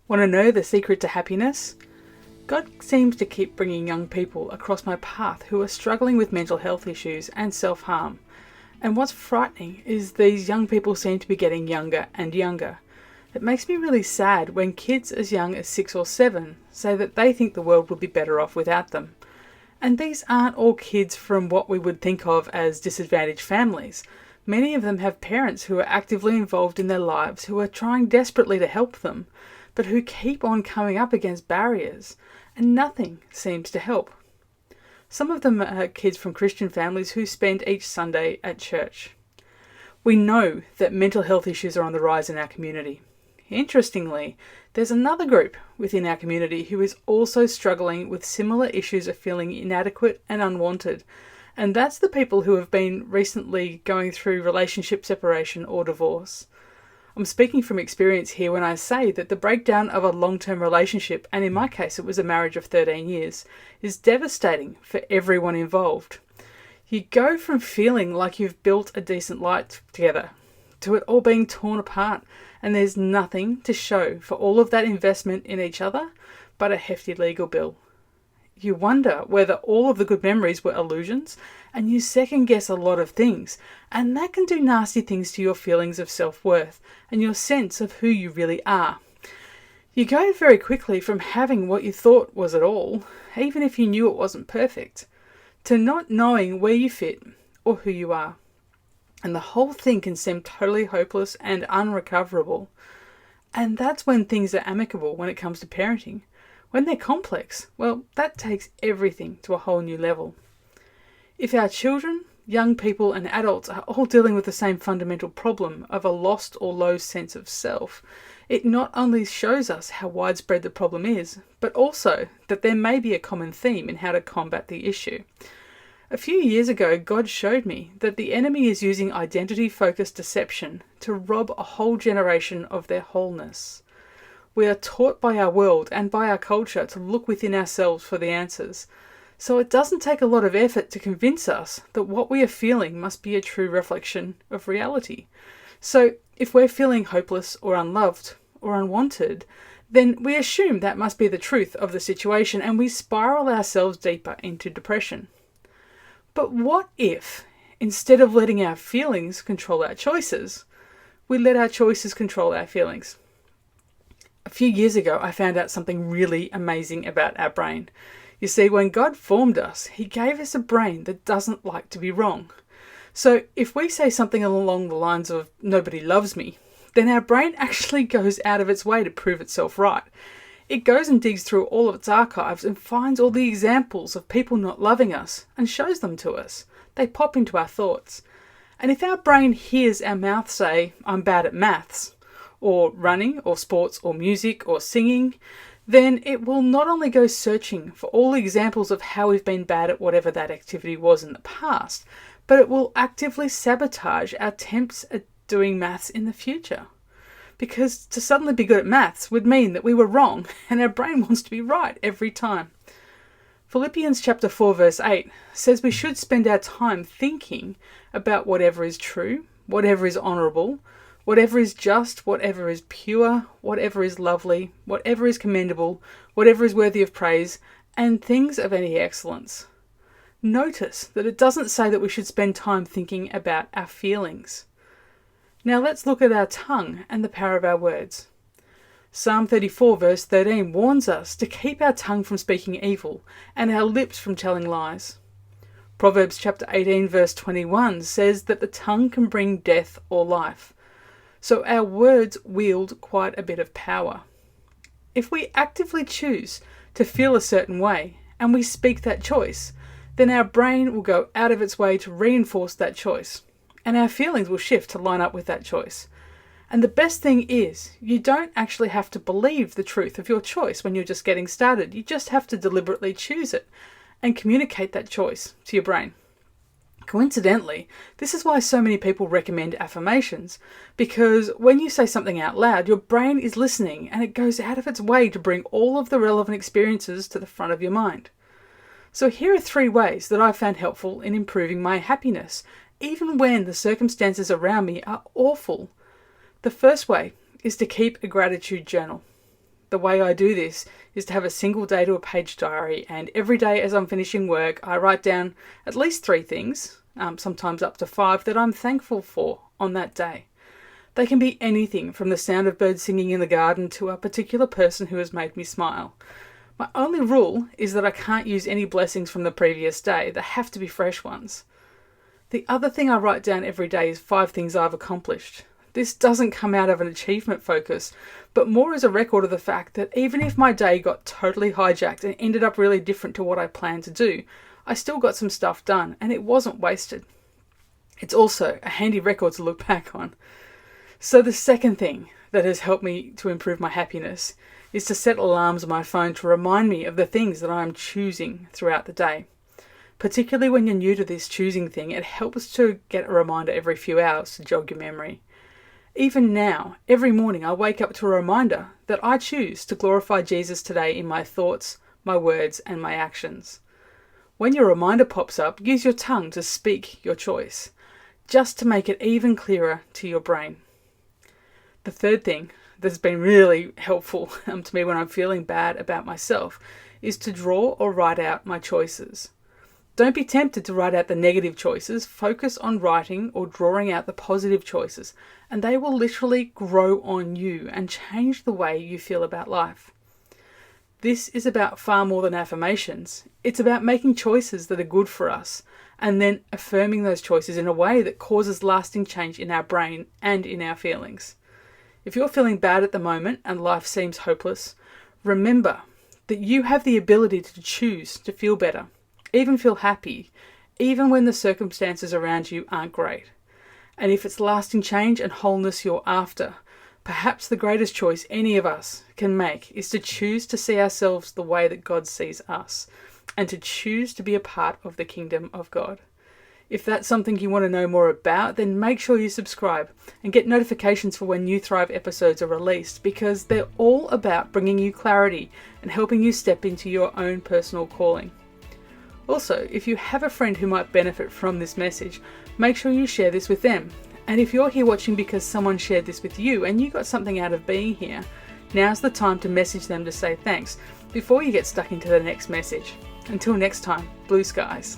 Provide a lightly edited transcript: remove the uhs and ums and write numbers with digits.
Want to know the secret to happiness? God seems to keep bringing young people across my path who are struggling with mental health issues and self-harm. And what's frightening is these young people seem to be getting younger and younger. It makes me really sad when kids as young as 6 or 7 say that they think the world would be better off without them. And these aren't all kids from what we would think of as disadvantaged families. Many of them have parents who are actively involved in their lives, who are trying desperately to help them, but who keep on coming up against barriers, and nothing seems to help. Some of them are kids from Christian families who spend each Sunday at church. We know that mental health issues are on the rise in our community. Interestingly, there's another group within our community who is also struggling with similar issues of feeling inadequate and unwanted, and that's the people who have been recently going through relationship separation or divorce. I'm speaking from experience here when I say that the breakdown of a long-term relationship, and in my case it was a marriage of 13 years, is devastating for everyone involved. You go from feeling like you've built a decent life together to it all being torn apart, and there's nothing to show for all of that investment in each other but a hefty legal bill. You wonder whether all of the good memories were illusions, and you second guess a lot of things, and that can do nasty things to your feelings of self-worth and your sense of who you really are. You go very quickly from having what you thought was it all, even if you knew it wasn't perfect, to not knowing where you fit or who you are. And the whole thing can seem totally hopeless and unrecoverable. And that's when things are amicable when it comes to parenting. When they're complex, well, that takes everything to a whole new level. If our children, young people and adults are all dealing with the same fundamental problem of a lost or low sense of self, it not only shows us how widespread the problem is, but also that there may be a common theme in how to combat the issue. A few years ago, God showed me that the enemy is using identity-focused deception to rob a whole generation of their wholeness. We are taught by our world and by our culture to look within ourselves for the answers. So it doesn't take a lot of effort to convince us that what we are feeling must be a true reflection of reality. So if we're feeling hopeless or unloved or unwanted, then we assume that must be the truth of the situation, and we spiral ourselves deeper into depression. But what if, instead of letting our feelings control our choices, we let our choices control our feelings? A few years ago, I found out something really amazing about our brain. You see, when God formed us, He gave us a brain that doesn't like to be wrong. So if we say something along the lines of, "nobody loves me," then our brain actually goes out of its way to prove itself right. It goes and digs through all of its archives and finds all the examples of people not loving us and shows them to us. They pop into our thoughts. And if our brain hears our mouth say, "I'm bad at maths," or running, or sports, or music, or singing, then it will not only go searching for all the examples of how we've been bad at whatever that activity was in the past, but it will actively sabotage our attempts at doing maths in the future. Because to suddenly be good at maths would mean that we were wrong, and our brain wants to be right every time. Philippians chapter 4 verse 8 says we should spend our time thinking about whatever is true, whatever is honourable, whatever is just, whatever is pure, whatever is lovely, whatever is commendable, whatever is worthy of praise, and things of any excellence. Notice that it doesn't say that we should spend time thinking about our feelings. Now let's look at our tongue and the power of our words. Psalm 34 verse 13 warns us to keep our tongue from speaking evil and our lips from telling lies. Proverbs chapter 18 verse 21 says that the tongue can bring death or life. So our words wield quite a bit of power. If we actively choose to feel a certain way and we speak that choice, then our brain will go out of its way to reinforce that choice, and our feelings will shift to line up with that choice. And the best thing is, you don't actually have to believe the truth of your choice when you're just getting started. You just have to deliberately choose it and communicate that choice to your brain. Coincidentally, this is why so many people recommend affirmations, because when you say something out loud, your brain is listening and it goes out of its way to bring all of the relevant experiences to the front of your mind. So here are 3 ways that I've found helpful in improving my happiness, even when the circumstances around me are awful. The first way is to keep a gratitude journal. The way I do this is to have a single day to a page diary, and every day as I'm finishing work, I write down at least 3 things, sometimes up to 5, that I'm thankful for on that day. They can be anything from the sound of birds singing in the garden to a particular person who has made me smile. My only rule is that I can't use any blessings from the previous day. They have to be fresh ones. The other thing I write down every day is 5 things I've accomplished. This doesn't come out of an achievement focus, but more as a record of the fact that even if my day got totally hijacked and ended up really different to what I planned to do, I still got some stuff done and it wasn't wasted. It's also a handy record to look back on. So the second thing that has helped me to improve my happiness is to set alarms on my phone to remind me of the things that I am choosing throughout the day. Particularly when you're new to this choosing thing, it helps to get a reminder every few hours to jog your memory. Even now, every morning I wake up to a reminder that I choose to glorify Jesus today in my thoughts, my words, and my actions. When your reminder pops up, use your tongue to speak your choice, just to make it even clearer to your brain. The third thing that's been really helpful to me when I'm feeling bad about myself is to draw or write out my choices. Don't be tempted to write out the negative choices. Focus on writing or drawing out the positive choices, and they will literally grow on you and change the way you feel about life. This is about far more than affirmations. It's about making choices that are good for us and then affirming those choices in a way that causes lasting change in our brain and in our feelings. If you're feeling bad at the moment and life seems hopeless, remember that you have the ability to choose to feel better, even feel happy, even when the circumstances around you aren't great. And if it's lasting change and wholeness you're after, perhaps the greatest choice any of us can make is to choose to see ourselves the way that God sees us, and to choose to be a part of the kingdom of God. If that's something you want to know more about, then make sure you subscribe and get notifications for when new Thrive episodes are released, because they're all about bringing you clarity and helping you step into your own personal calling. Also, if you have a friend who might benefit from this message, make sure you share this with them. And if you're here watching because someone shared this with you and you got something out of being here, now's the time to message them to say thanks before you get stuck into the next message. Until next time, blue skies.